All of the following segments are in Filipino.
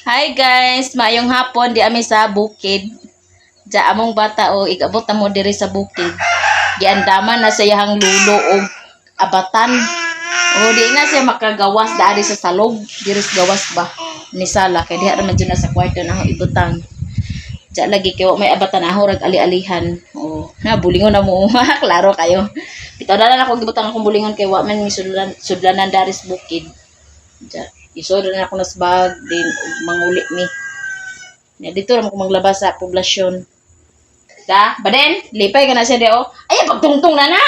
Hi guys, maayong hapon di ami sa bukid. Diya among bata o igabot na mo diri sa bukid. Giandaman na sa iyang lulo og abatan. O di na siya makagawas dari sa salog, diri sa gawas ba ni sala kay diha ra man dyan na sa kwarto na ibutang. Diya lagi kay wa may abatan aho rag ali-alihan. O na bulingon na mo, klaro kayo. Bitaw na ako gibutang akong bulingon kay wa man mi sudlanan dari sa bukid. Diya isodo na ako nas bag din manguli mi. Ya dito ra mo maglabas sa poblasyon. Da, baden, lipay ka na siya di oh. Ay pagtungtong na na.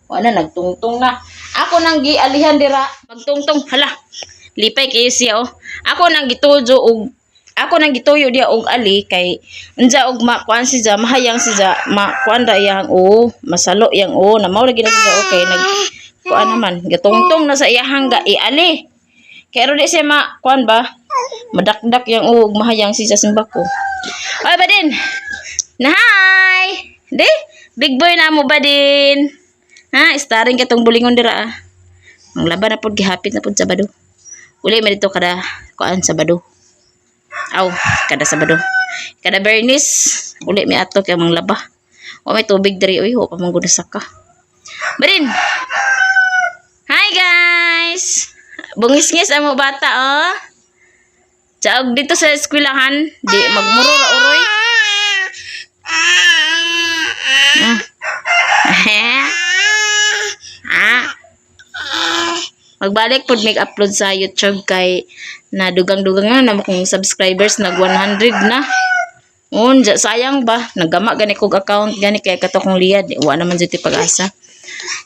Wala nagtungtong na. Ako nang gialihan dira, pagtungtong hala. Lipay kay siya oh. Ako nang gituyo dia og ali kay unja og makuan siya mahayang siya makuan da yang masalo yang na mao lagi na siya okay nag kuan naman gatungtong na sa iyahang ga iali. Kaya ro di siya kuan ba? Madakdak yang ug mahayang siya simbako. Ay ba din? Na hi! Di? Big boy na mo ba din? Ha? Starring ka tong bulingon dira ah. Ang laban na pod gihapit na pod Sabado. Uli man dito kada kuan Sabado. Aw, kada Sabado. Kada Bernis, uli mi ato kay mang laba. Wa may tubig diri oy, wa pa man gud saka. Badin. Hi guys. Bungis-ngis amo bata oh. Diyaog dito sa eskwelahan, di magmuro ra uroy. Magbalik pod mig upload sa YouTube kay na dugang-dugang na akong subscribers nag 100 na. Unja sayang ba nagama gani kog account gani kay kato kong Lia wa naman jud pag-asa.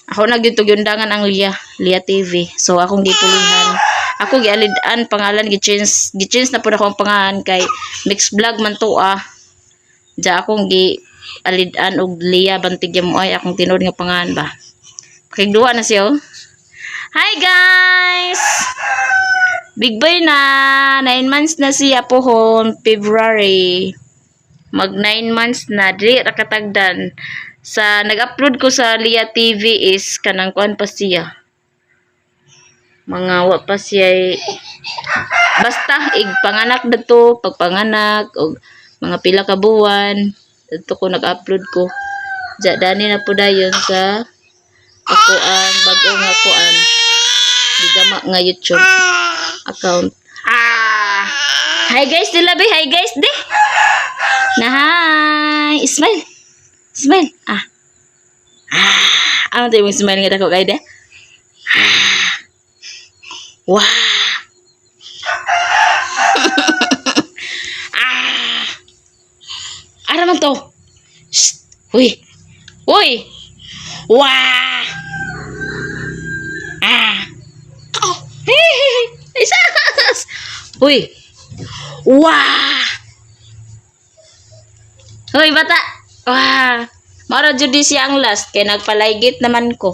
Ako nagyutog yundangan ang Lia TV. So akong gipulihan. Ako gialidan pangalan gi-change na pud ako ang pangalan kay mix vlog man to ah. Ja akong gialidan og Lia Bantigya mo ay akong tinud nga pangalan ba. Pakigduwa na siya oh. Hi guys. Big boy na 9 months na siya pohon February. Mag 9 months na dili ra katagdan. Sa nag-upload ko sa Lia TV is kanang kuan pa siya. Mga wa pa siya basta panganak dito, pagpanganak og mga pila ka buwan dito ko nag-upload ko. Ja dani na po dayon sa ako ang bago nga kuan. Digama nga YouTube account. Hi guys, dilabi, hi guys, di. Na hi, smile. Smile. Ano tayo mong smile nga dako kay de? Wow. Ano man to? Shh. Uy. Uy. Wow. Isas. Uy. Wow. Uy, bata. Wah. Mara jud siya ang last kay nagpalaygit naman ko.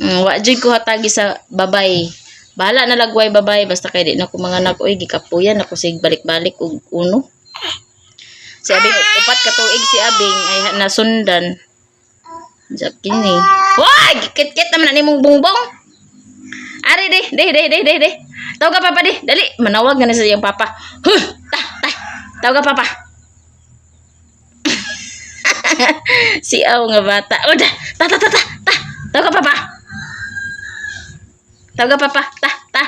Wa jud ko hatagi sa babay. Bahala na lagway babay basta kay di na ko mga anak oy gikapuyan ako sig balik-balik og uno. Si Abing upat ka tuig si Abing ay nasundan. Jak kini. Wah, gikit-kit naman nimong bungbong. Ari de. Tawag ka papa di. Dali, manawag na sa iyang papa. Huh, tawag ka papa. Si aw nga bata. Oda, ta. Tawag ka papa. Tawag ka papa. Ta.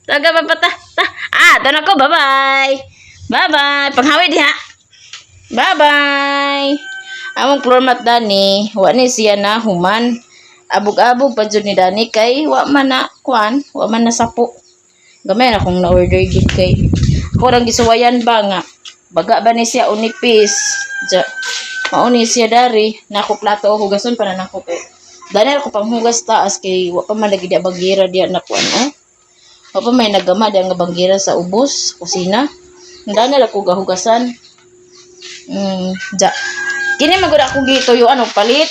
Tawag ka papa ta. Doon ako. Bye-bye. Bye-bye. Panghawi diha. Bye-bye. Among floor mat dani, wa ni siya na human. Abog-abog pa jud ni dani kay wa man na kuan, wa man na sapo. Gamay na kung na-order gid kay. Ako rang gisuwayan ba nga. Baga ba ni siya unipis. Mauni siya dari. Nako plato o hugason pa na nako kay. Dani ako panghugas taas kay wa pa man lagi dia bagira dia na kuan oh. Wa pa may nagama dia nga bagira sa ubos, kusina. Dani ako gahugasan. Kini magud ako gituyuan og palit.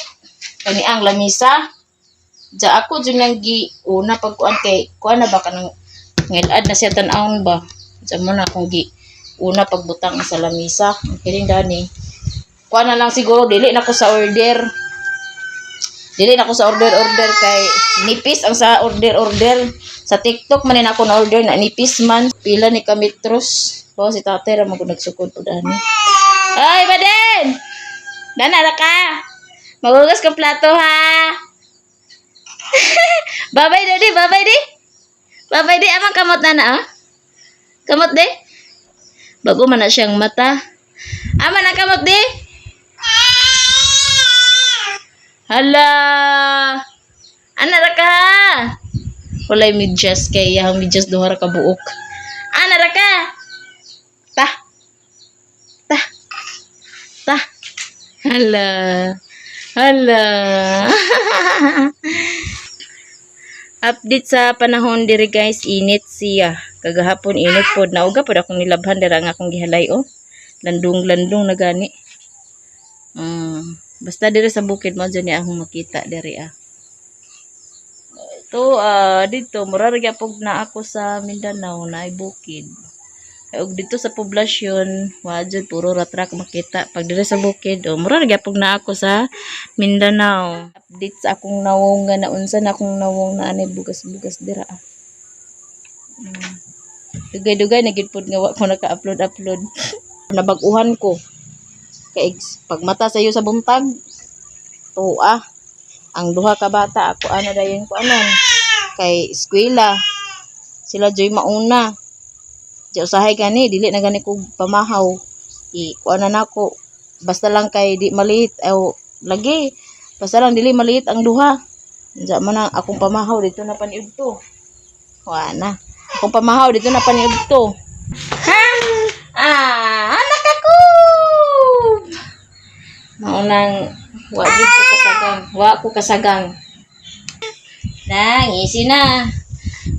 Kani ang lamisa. Ako jud nang una pagkuan kay kuan na ba kanang ngilad na siya tan-aon ba. Mo na akong una pagbutang sa lamisa. Kining dani. Kuan na lang siguro dili na ko sa order. Dili na ako sa order kay nipis ang sa order. Sa TikTok man ako na order na nipis man. Pila ni kamitros. O si tatay ra mo nagsukod po dani. Ay, Baden! Dana ra ka. Magugas ka plato ha. Babay di. Babay di amang kamot na ah. Kamot di. Bago man na siyang mata. Ama na kamot di. Hala. Ana ra ka. Walay medyas kay yang medyas duha ra ka buok. Ana ra ka. Ta. Hala. Update sa panahon diri guys, init siya. Kagahapon init pod, nauga pod akong nilabhan dira nga akong gihalay oh. Landong na gani. Basta diri sa bukid mo dyan akong makita diri ah. Ito dito mura ra gyapon na ako sa Mindanao na ay bukid. Og dito sa poblasyon, wajud puro ratrak makita. Pag diri sa bukid, mura ra gyapon na ako sa Mindanao. Update sa akong nawong nga naunsa na akong nawong na ani bugas-bugas dira ah. Dugay-dugay na gid pod nga wa ko naka-upload. Nabaguhan ko. Kay pag mata sayo sa buntag, tuwa. Ang duha ka bata ako ano dayon ko anon kay eskwela. Sila joy mauna. Di usahay gani dili na gani ko pamahaw. Kuana nako. Basta lang kay di maliit lagi. Basta lang dili maliit ang duha. Unsa man ang akong pamahaw dito na paniud to. Kuana. Akong pamahaw dito na paniud to. Anak ako. Maunang wa ko kasagang. Ngisi na.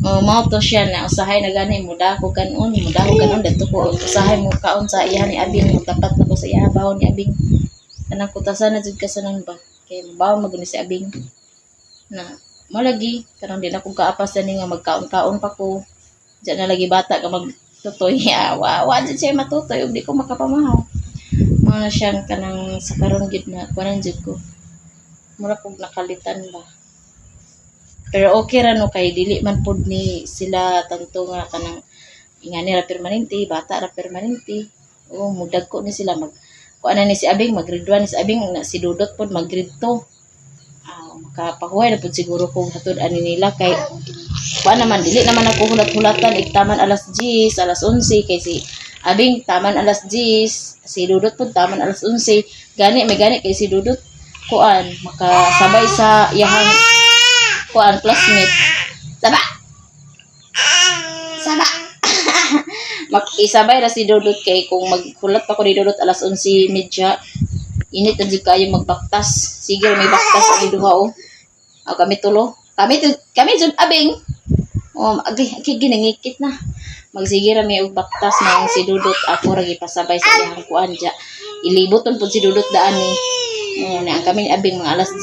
Mao to siya na usahay na gani muda ko kanon dito ko usahay mo kaon sa iya ni abing tapat na ko sa iya bawon ni abing. Kanang kutasan na jud kasanon ba. Kay bawon maguni si abing. Na mo lagi kanang di na ko kaapas ani nga magkaon-kaon pa ko. Diyan na lagi bata ka magtutoy. Wa jud siya matutoy ug di ko makapamahaw. Mga siyang kanang sa karon gid na kuan jud ko. Mura kog nakalitan ba. Pero okay ra no kay dili man pod ni sila tanto nga kanang ingani ra permanente, bata ra permanente. Mudag ko ni sila kuan ni si abing mag-grade 1 ni si abing na si Dudot pod mag-grade 2. Makapahuway na pod siguro kung hatod ani nila kay kuan naman dili naman ako hulat-hulatan igtaman alas 10, alas 11 kay si abing taman alas 10, si Dudot pod taman alas 11. Gani kay si Dudot kuan makasabay sa iyang kuan classmate. Saba. Makisabay ra si Dudot kay kung maghulat pa ko ni Dudot alas 11:30. Init na jud kayo magbaktas. Sige may baktas ang duha o. Kami tulo. Kami jud abing. Agi ginangikit na. Magsige ra may og baktas na si Dudot ako ra gipasabay sa iyang kuan ja. Iliboton pud si Dudot daan ni. Ang kami abing mga alas 10.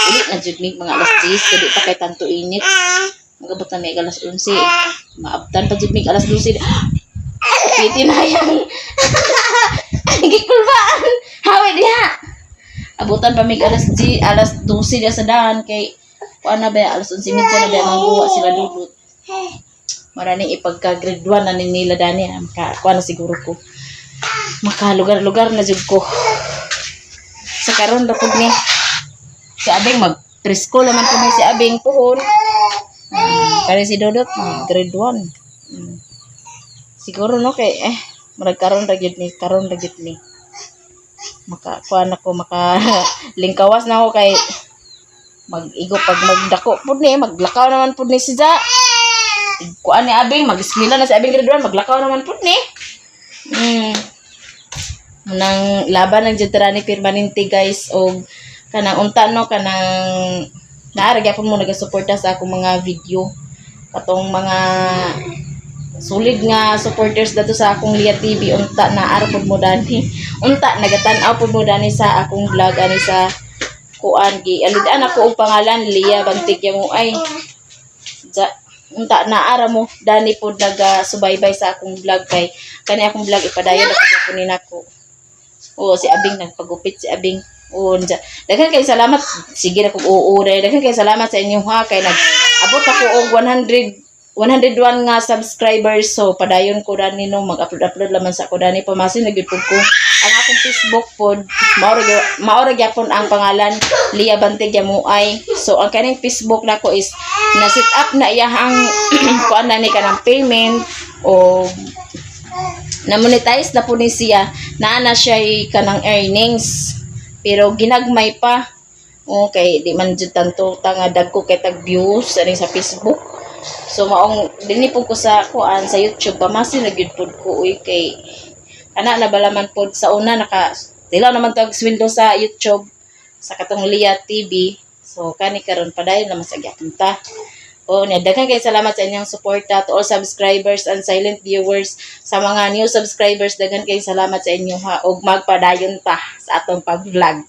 Ulit na jud mig mga alas 10 kadi pa kay tanto init. Magabot na mig alas 11. Maabtan pa jud mig alas 12. Piti na yang. Gikulbaan. Hawe diha. Abutan pa mig alas 12 dia sa daan kay kuan na ba alas 11:30 na ba mangguwa sila Dudot. Marani ipagka grade 1 na nila dani kuan na siguro ko. Makalugar-lugar na jud ko. Sa karon ra pud ni si abing mag-preschool naman pud si abing puhon. Kani si Dudot grade 1. Siguro no kay murag karon ra gyud ni makakuan ako lingkawas na ako kay mag-igo pag magdako pud ni maglakaw naman pud ni siya. Kuan ni abing mag-eskwela na si abing grade 1 maglakaw naman pud ni. Nang laban ng Jutrani permanente guys og kanang unta no kanang naara gyapon mo nagasuporta sa akong mga video katong mga solid nga supporters dato sa akong Lia TV unta naara pud mo dani unta nagatan-aw pud mo dani sa akong vlog ani sa kuan gi alid-an ako og pangalan Lia Bantigya mo ay unta naara mo dani pud nagasubaybay sa akong vlog kay kani akong vlog ipadayon ako ni nako. Si abing nagpagupit si abing. Unsa. Daghan kay salamat. Sige na kog uuray. Daghan kay salamat sa inyo ha kay nag-abot ako og 101 nga subscribers. So padayon ko dani no mag-upload laman sa ko dani pamasin nagyud ko. Ang akong Facebook pod mao ra gyapon ang pangalan Lia Bantig Yamuay. So ang kaning Facebook nako is na set up na iyahang kuan na ni kanang payment o na monetize na po ni siya na siya kanang earnings pero ginagmay pa. Okay, di man jud tanto nga dagko kay tag views ani sa Facebook. So maong dinhi po ko sa kuan sa YouTube pamasin nagyud pod ko uy kay ana na balaman pod sa una naka tilaw naman to sweldo sa YouTube sa katong Lia TV. So kani karon padayon naman sa gyapon ta. O daghan kay salamat sa inyong suporta to all subscribers and silent viewers. Sa mga new subscribers daghan kay salamat sa inyo ha og magpadayon ta sa atong pag-vlog.